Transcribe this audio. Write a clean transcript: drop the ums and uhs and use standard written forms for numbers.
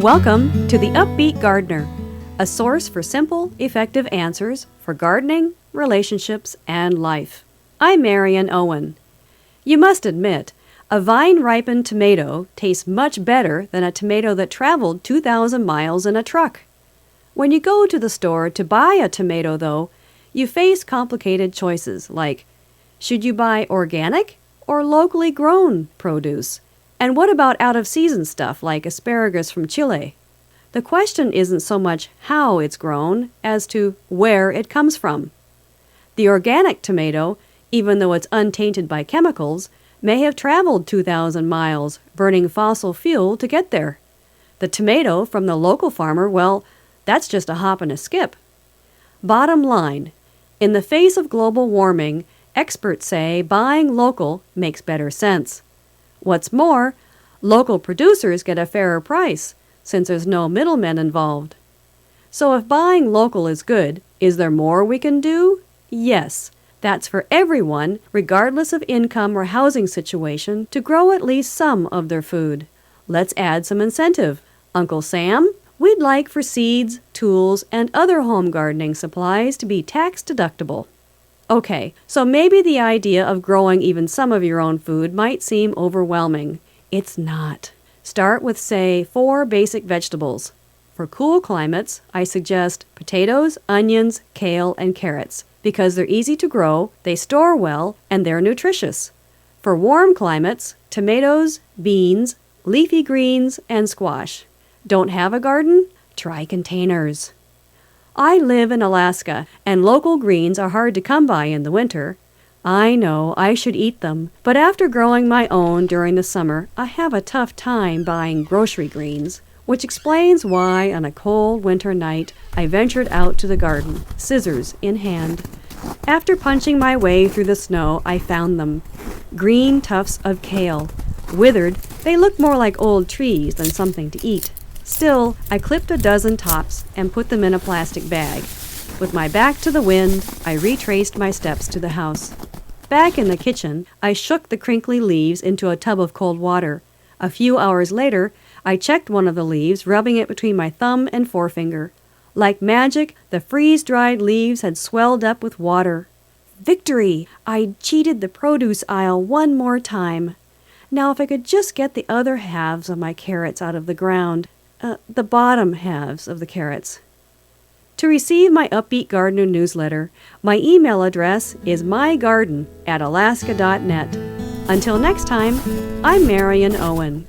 Welcome to the UpBeet Gardener, a source for simple, effective answers for gardening, relationships, and life. I'm Marion Owen. You must admit, a vine-ripened tomato tastes much better than a tomato that traveled 2,000 miles in a truck. When you go to the store to buy a tomato, though, you face complicated choices like, should you buy organic or locally grown produce? And what about out-of-season stuff like asparagus from Chile? The question isn't so much how it's grown as to where it comes from. The organic tomato, even though it's untainted by chemicals, may have traveled 2,000 miles, burning fossil fuel to get there. The tomato from the local farmer, well, that's just a hop and a skip. Bottom line, in the face of global warming, experts say buying local makes better sense. What's more, local producers get a fairer price, since there's no middlemen involved. So if buying local is good, is there more we can do? Yes, that's for everyone, regardless of income or housing situation, to grow at least some of their food. Let's add some incentive. Uncle Sam, we'd like for seeds, tools, and other home gardening supplies to be tax deductible. Okay, so maybe the idea of growing even some of your own food might seem overwhelming. It's not. Start with, say, 4 basic vegetables. For cool climates, I suggest potatoes, onions, kale, and carrots because they're easy to grow, they store well, and they're nutritious. For warm climates, tomatoes, beans, leafy greens, and squash. Don't have a garden? Try containers. I live in Alaska, and local greens are hard to come by in the winter. I know I should eat them, but after growing my own during the summer, I have a tough time buying grocery greens, which explains why on a cold winter night I ventured out to the garden, scissors in hand. After punching my way through the snow, I found them. Green tufts of kale. Withered, they look more like old trees than something to eat. Still, I clipped a dozen tops and put them in a plastic bag. With my back to the wind, I retraced my steps to the house. Back in the kitchen, I shook the crinkly leaves into a tub of cold water. A few hours later, I checked one of the leaves, rubbing it between my thumb and forefinger. Like magic, the freeze-dried leaves had swelled up with water. Victory! I cheated the produce aisle one more time. Now if I could just get the other halves of my carrots out of the ground. The bottom halves of the carrots. To receive my UpBeet Gardener newsletter, my email address is mygarden@alaska.net. Until next time, I'm Marion Owen.